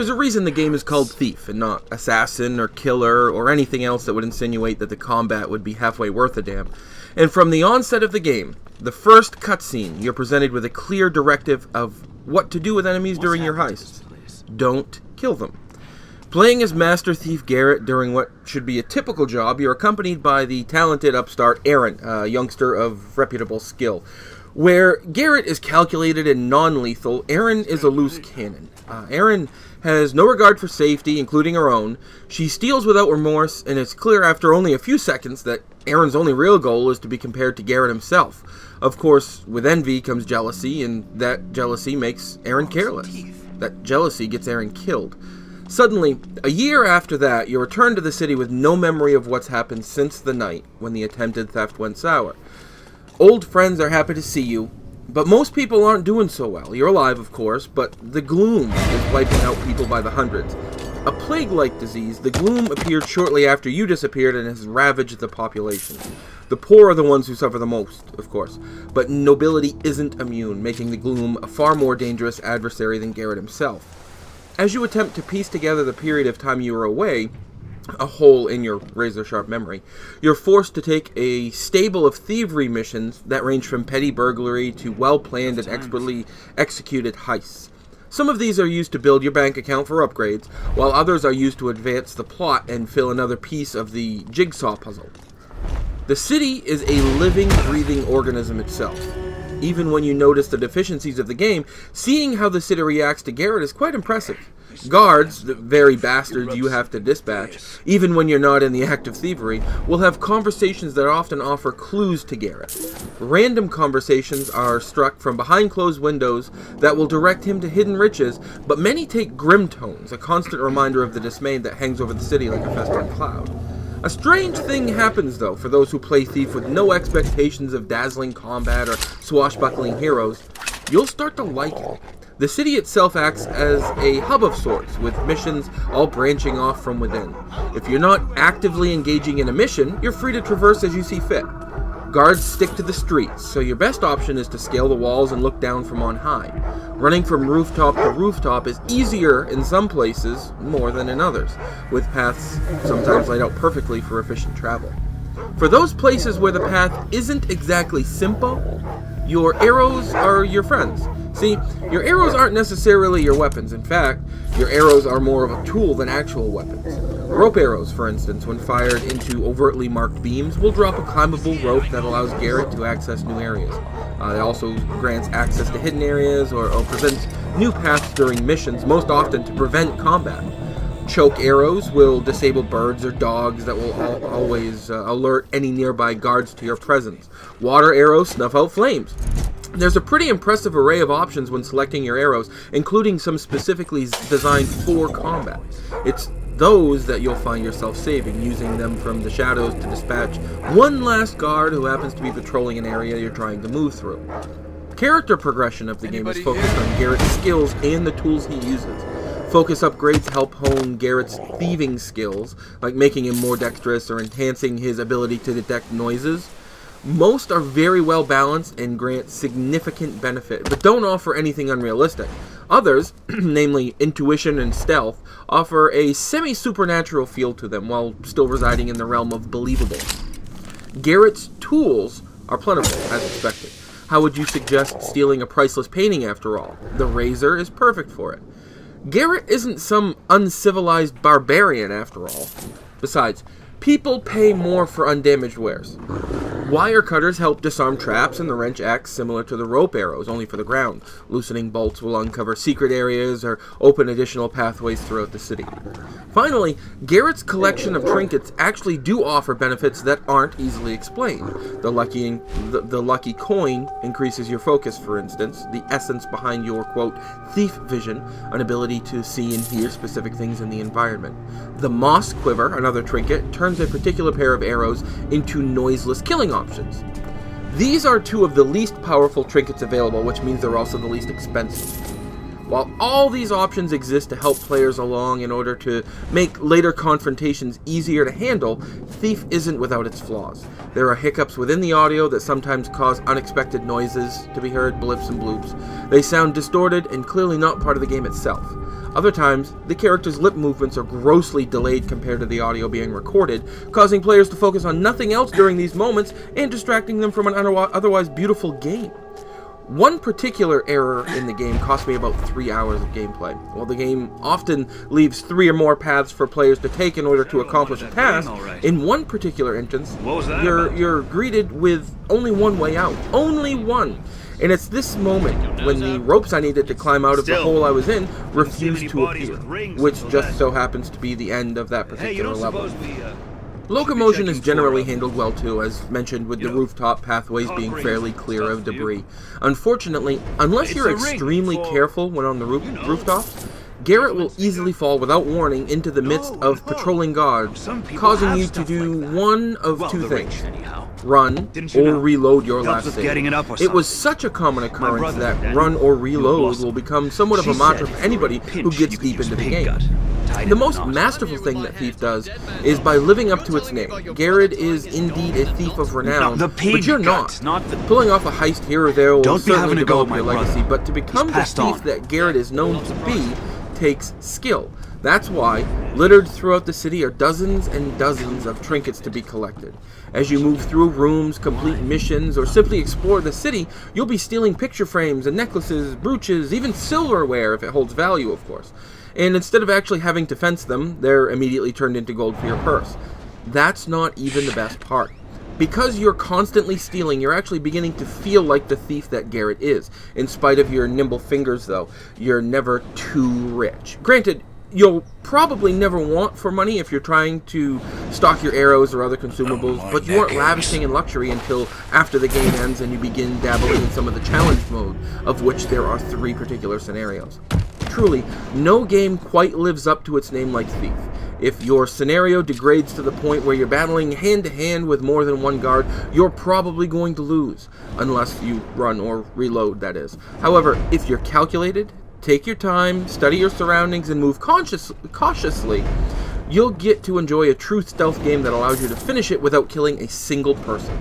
There's a reason the game is called Thief and not Assassin or Killer or anything else that would insinuate that the combat would be halfway worth a damn. And from the onset of the game, the first cutscene, you're presented with a clear directive of what to do with enemies during your heists. Don't kill them. Playing as Master Thief Garrett during what should be a typical job, you're accompanied by the talented upstart Aaron, a youngster of reputable skill. Where Garrett is calculated and non-lethal, Aaron is a loose cannon. Aaron has no regard for safety, including her own. She steals without remorse, and it's clear after only a few seconds that Aaron's only real goal is to be compared to Garrett himself. Of course, with envy comes jealousy, and that jealousy makes Aaron careless. That jealousy gets Aaron killed. Suddenly, a year after that, you return to the city with no memory of what's happened since the night when the attempted theft went sour. Old friends are happy to see you, but most people aren't doing so well. You're alive, of course, but the gloom is wiping out people by the hundreds. A plague-like disease, the gloom appeared shortly after you disappeared and has ravaged the population. The poor are the ones who suffer the most, of course, but nobility isn't immune, making the gloom a far more dangerous adversary than Garrett himself. As you attempt to piece together the period of time you were away, a hole in your razor-sharp memory, you're forced to take a stable of thievery missions that range from petty burglary to well-planned and expertly executed heists. Some of these are used to build your bank account for upgrades, while others are used to advance the plot and fill another piece of the jigsaw puzzle. The city is a living, breathing organism itself. Even when you notice the deficiencies of the game, seeing how the city reacts to Garrett is quite impressive. Guards, the very bastards you have to dispatch, even when you're not in the act of thievery, will have conversations that often offer clues to Garrett. Random conversations are struck from behind closed windows that will direct him to hidden riches, but many take grim tones, a constant reminder of the dismay that hangs over the city like a festering cloud. A strange thing happens, though, for those who play Thief with no expectations of dazzling combat or swashbuckling heroes. You'll start to like it. The city itself acts as a hub of sorts, with missions all branching off from within. If you're not actively engaging in a mission, you're free to traverse as you see fit. Guards stick to the streets, so your best option is to scale the walls and look down from on high. Running from rooftop to rooftop is easier in some places, more than in others, with paths sometimes laid out perfectly for efficient travel. For those places where the path isn't exactly simple, your arrows are your friends. See, your arrows aren't necessarily your weapons. In fact, your arrows are more of a tool than actual weapons. Rope arrows, for instance, when fired into overtly marked beams, will drop a climbable rope that allows Garrett to access new areas. It also grants access to hidden areas or presents new paths during missions, most often to prevent combat. Choke arrows will disable birds or dogs that will always alert any nearby guards to your presence. Water arrows snuff out flames. There's a pretty impressive array of options when selecting your arrows, including some specifically designed for combat. It's those that you'll find yourself saving, using them from the shadows to dispatch one last guard who happens to be patrolling an area you're trying to move through. Character progression of the game is focused on Garrett's skills and the tools he uses. Focus upgrades help hone Garrett's thieving skills, like making him more dexterous or enhancing his ability to detect noises. Most are very well balanced and grant significant benefit, but don't offer anything unrealistic. Others, namely intuition and stealth, offer a semi-supernatural feel to them while still residing in the realm of believable. Garrett's tools are plentiful, as expected. How would you suggest stealing a priceless painting after all? The razor is perfect for it. Garrett isn't some uncivilized barbarian after all. Besides, people pay more for undamaged wares. Wire cutters help disarm traps, and the wrench acts similar to the rope arrows, only for the ground. Loosening bolts will uncover secret areas or open additional pathways throughout the city. Finally, Garrett's collection of trinkets actually do offer benefits that aren't easily explained. The lucky coin increases your focus, for instance, the essence behind your, quote, thief vision, an ability to see and hear specific things in the environment. The moss quiver, another trinket, turns a particular pair of arrows into noiseless killing options. These are two of the least powerful trinkets available, which means they're also the least expensive. While all these options exist to help players along in order to make later confrontations easier to handle, Thief isn't without its flaws. There are hiccups within the audio that sometimes cause unexpected noises to be heard, blips and bloops. They sound distorted and clearly not part of the game itself. Other times, the character's lip movements are grossly delayed compared to the audio being recorded, causing players to focus on nothing else during these moments and distracting them from an otherwise beautiful game. One particular error in the game cost me about 3 hours of gameplay. While the game often leaves 3 or more paths for players to take in order to accomplish a task, in one particular instance, you're greeted with only one way out. Only one! And it's this moment when the ropes I needed to climb out of the hole I was in refused to appear, which just so happens to be the end of that particular level. Locomotion is generally handled well too, as mentioned, with the rooftop pathways being fairly clear of debris. Unfortunately, unless you're extremely careful when on the rooftops, Garrett will easily fall without warning into the midst of patrolling guards, causing you to do one of two things: run or reload your last save. It was such a common occurrence that run or reload will become somewhat of a mantra for anybody who gets deep into the game. The most masterful thing that Thief does is by living up to its name. Garrett is indeed a thief of renown, but you're not. Pulling off a heist here or there will certainly develop your legacy, but to become the thief that Garrett is known to be takes skill. That's why, littered throughout the city are dozens and dozens of trinkets to be collected. As you move through rooms, complete missions, or simply explore the city, you'll be stealing picture frames and necklaces, brooches, even silverware if it holds value, of course. And instead of actually having to fence them, they're immediately turned into gold for your purse. That's not even the best part. Because you're constantly stealing, you're actually beginning to feel like the thief that Garrett is. In spite of your nimble fingers, though, you're never too rich. Granted, you'll probably never want for money if you're trying to stock your arrows or other consumables, but you aren't lavishing in luxury until after the game ends and you begin dabbling in some of the challenge mode, of which there are 3 particular scenarios. Truly, no game quite lives up to its name like Thief. If your scenario degrades to the point where you're battling hand-to-hand with more than one guard, you're probably going to lose, unless you run or reload, that is. However, if you're calculated, take your time, study your surroundings, and move cautiously, you'll get to enjoy a true stealth game that allows you to finish it without killing a single person.